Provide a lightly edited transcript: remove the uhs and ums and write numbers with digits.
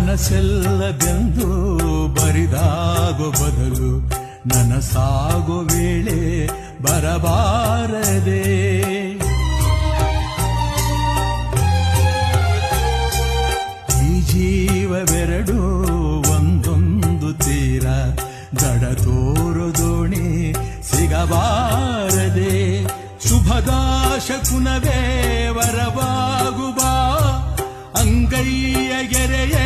ಕನಸೆಲ್ಲ ಬೆಂದು ಬರಿದಾಗೋ ಬದಲು ನನಸಾಗೋ ವೇಳೆ ಬರಬಾರದೆ. ಈ ಜೀವವೆರಡು ಒಂದೊಂದು ತೀರ ದಡ ತೋರು ದೋಣಿ ಸಿಗಬಾರದೆ. ಶುಭದ ಶಕುನವೇ ವರವಾಗುಬಾ ಅಂಗೈಯ ಗೆರೆಯೇ